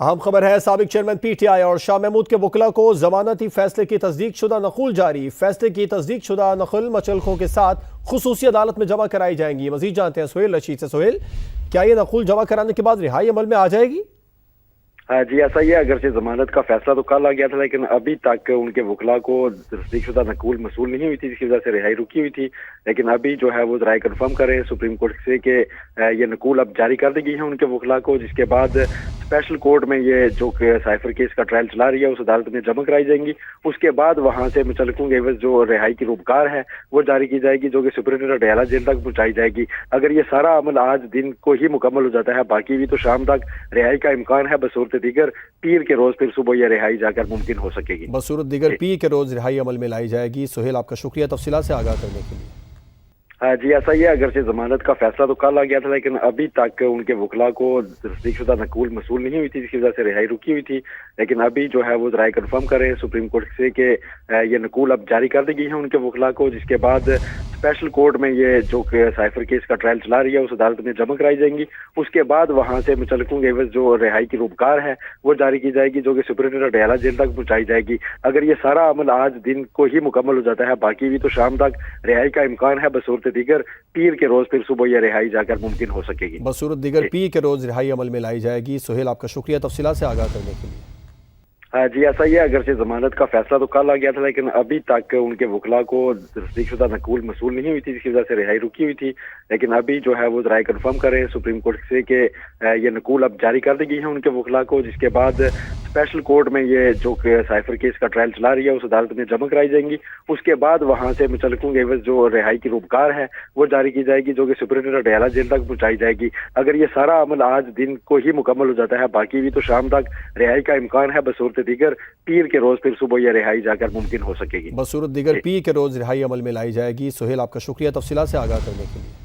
अहम खबर है, साबिक चेयरमैन पीटीआई और शाह महमूद के वकला को जमानती फैसले की तस्दीक शुदा नकुल जारी। फैसले की तस्दीक शुदा नकुल मचलखों के साथ खुसूसी अदालत में जमा कराई जाएंगी। मजीद जानते हैं सुहेल रशीद से। सुहेल, क्या ये नकुल जमा कराने के बाद रिहाई अमल में आ जाएगी? हाँ जी, ऐसा ही है। अगरचे जमानत का फैसला तो कल आ गया था, लेकिन अभी तक उनके वकला को तस्दीकशुदा नकूल मसूल नहीं हुई थी, जिसकी वजह से रिहाई रुकी हुई थी। लेकिन अभी जो है वो राय कन्फर्म कर रहे हैं सुप्रीम कोर्ट से कि ये नकूल अब जारी कर दी गई है उनके वकला को, जिसके बाद स्पेशल कोर्ट में ये जो साइफर केस का ट्रायल चला रही है उस अदालत में जमा कराई जाएंगी। उसके बाद वहां से मुतल्लिकों के एवज जो रिहाई की रूपकार है वो जारी की जाएगी, जो कि सुपरिटेंडेंट डयाला जेल तक पहुंचाई जाएगी। अगर ये सारा अमल आज दिन को ही मुकम्मल हो जाता है, बाकी भी तो शाम तक रिहाई का इम्कान है। बसूरत दीगर पीर के रोज फिर सुबह यह रिहाई जाकर मुमकिन हो सकेगी। बसूरत दीगर पीर के रोज रिहाई अमल में लाई जाएगी। सुहेल, आपका शुक्रिया तफसीलात से आगाह करने के लिए। हाँ जी, ऐसा ही है। अगरचे जमानत का फैसला तो कल आ गया था, लेकिन अभी तक उनके वकला को तस्दीकशुदा नकूल मसूल नहीं हुई थी, जिसकी वजह से रिहाई रुकी हुई थी। लेकिन अभी जो है वो राय कन्फर्म कर रहे हैं सुप्रीम कोर्ट से कि ये नकूल अब जारी कर दी गई है उनके वकला को, जिसके बाद स्पेशल कोर्ट में ये जो साइफर केस का ट्रायल चला रही है उस अदालत में जमा कराई जाएंगी। उसके बाद वहां से मुतल्लिकों के एवज जो रिहाई की रूपकार है वो जारी की जाएगी, जो कि सुपरिटेंडेंट डयाला जेल तक पहुंचाई जाएगी। अगर ये सारा अमल आज दिन को ही मुकम्मल हो जाता है, बाकी भी तो शाम तक रिहाई का इम्कान है। बसूरत दीगर पीर के रोज फिर सुबह यह रिहाई जाकर मुमकिन हो सकेगी। बसूरत दीगर पीर के रोज रिहाई अमल में लाई जाएगी। सुहेल, आपका शुक्रिया तफसीलात से आगाह करने के लिए। हाँ जी, ऐसा ही है। अगरचे जमानत का फैसला तो कल आ गया था, लेकिन अभी तक उनके वकला को तस्दीकशुदा नकूल मसूल नहीं हुई थी, जिसकी वजह से रिहाई रुकी हुई थी। लेकिन अभी जो है वो राय कन्फर्म कर रहे हैं सुप्रीम कोर्ट से कि ये नकूल अब जारी कर दी गई है उनके वकला को, जिसके बाद स्पेशल कोर्ट में ये जो साइफर केस का ट्रायल चला रही है उस अदालत में जमा कराई जाएंगी। उसके बाद वहां से मुतल्लिकों के एवज जो रिहाई की रूपकार है वो जारी की जाएगी, जो कि सुपरिटेंडेंट डयाला जेल तक पहुंचाई जाएगी। अगर ये सारा अमल आज दिन को ही मुकम्मल हो जाता है, बाकी भी तो शाम तक रिहाई का इम्कान है। बसूरत दीगर पीर के रोज फिर सुबह यह रिहाई जाकर मुमकिन हो सकेगी। बसूरत दीगर पीर के रोज रिहाई अमल में लाई जाएगी। सुहेल, आपका शुक्रिया तफसीलात से आगाह करने के लिए।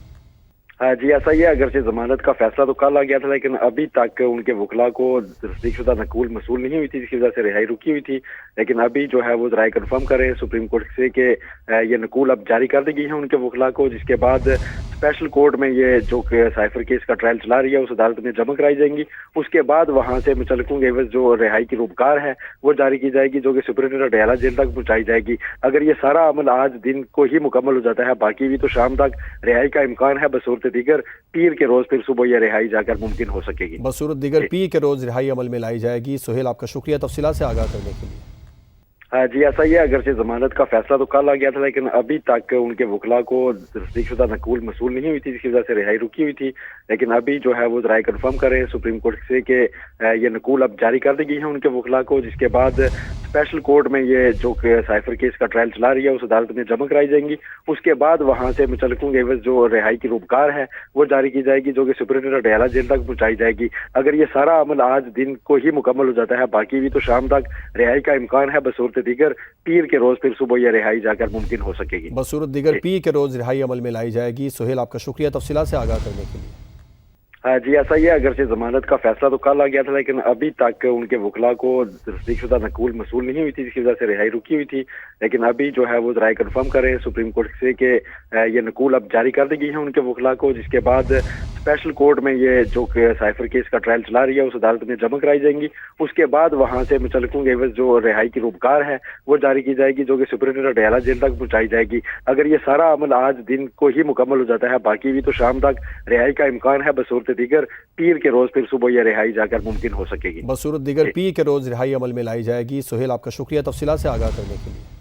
हाँ जी, ऐसा ही है। अगरचे जमानत का फैसला तो कल आ गया था, लेकिन अभी तक उनके वकला को तस्दीकशुदा नकूल मसूल नहीं हुई थी, जिसकी वजह से रिहाई रुकी हुई थी। लेकिन अभी जो है वो राय कन्फर्म कर रहे हैं सुप्रीम कोर्ट से कि ये नकूल अब जारी कर दी गई है उनके वकला को, जिसके बाद स्पेशल कोर्ट में ये जो साइफर केस का ट्रायल चला रही है उस अदालत में जमा कराई जाएंगी। उसके बाद वहां से मुतल्लिकों के एवज जो रिहाई की रूपकार है वो जारी की जाएगी, जो कि सुपरिटेंडेंट डयाला जेल तक पहुंचाई जाएगी। अगर ये सारा अमल आज दिन को ही मुकम्मल हो जाता है, बाकी भी तो शाम तक रिहाई का इम्कान है। बसूरत दीगर पीर के रोज फिर सुबह यह रिहाई जाकर मुमकिन हो सकेगी। बसूरत दीगर पीर के रोज रिहाई अमल में लाई जाएगी। सुहेल, आपका शुक्रिया तफसीलात से आगाह करने के लिए। हाँ जी, ऐसा ही है। अगरचे जमानत का फैसला तो कल आ गया था, लेकिन अभी तक उनके वकला को तस्दीकशुदा नकूल मसूल नहीं हुई थी, जिसकी वजह से रिहाई रुकी हुई थी। लेकिन अभी जो है वो राय कन्फर्म कर रहे हैं सुप्रीम कोर्ट से कि ये नकूल अब जारी कर दी गई है उनके वकला को, जिसके बाद स्पेशल कोर्ट में ये जो साइफर केस का ट्रायल चला रही है उस अदालत में जमा कराई जाएंगी। उसके बाद वहां से मुतल्लिकों के एवज जो रिहाई की रूपकार है वो जारी की जाएगी, जो कि सुपरिटेंडेंट डयाला जेल तक पहुंचाई जाएगी। अगर ये सारा अमल आज दिन को ही मुकम्मल हो जाता है, बाकी भी तो शाम तक रिहाई का इम्कान है। बसूरत दीगर पीर के रोज फिर सुबह यह रिहाई जाकर मुमकिन हो सकेगी। बसूरत दीगर पीर के रोज रिहाई अमल में लाई जाएगी। सुहेल, आपका शुक्रिया तफसीलात से आगाह करने के लिए। हाँ जी, ऐसा ही है। अगरचे जमानत का फैसला तो कल आ गया था, लेकिन अभी तक उनके वकला को तस्दीकशुदा नकूल मसूल नहीं हुई थी, जिसकी वजह से रिहाई रुकी हुई थी। लेकिन अभी जो है वो राय कन्फर्म कर रहे हैं सुप्रीम कोर्ट से कि ये नकूल अब जारी कर दी गई है उनके वकला को, जिसके बाद स्पेशल कोर्ट में ये जो साइफर केस का ट्रायल चला रही है उस अदालत में जमा कराई जाएंगी। उसके बाद वहां से मुतल्लिकों के एवज जो रिहाई की रूपकार है वो जारी की जाएगी, जो कि सुपरिटेंडेंट डयाला जेल तक पहुंचाई जाएगी। अगर ये सारा अमल आज दिन को ही मुकम्मल हो जाता है, बाकी भी तो शाम तक रिहाई का इम्कान है। बसूरत दीगर पीर के रोज फिर सुबह यह रिहाई जाकर मुमकिन हो सकेगी। बसूरत दीगर पीर के रोज रिहाई अमल में लाई जाएगी। सुहेल, आपका शुक्रिया तफसीलात से आगाह करने के लिए।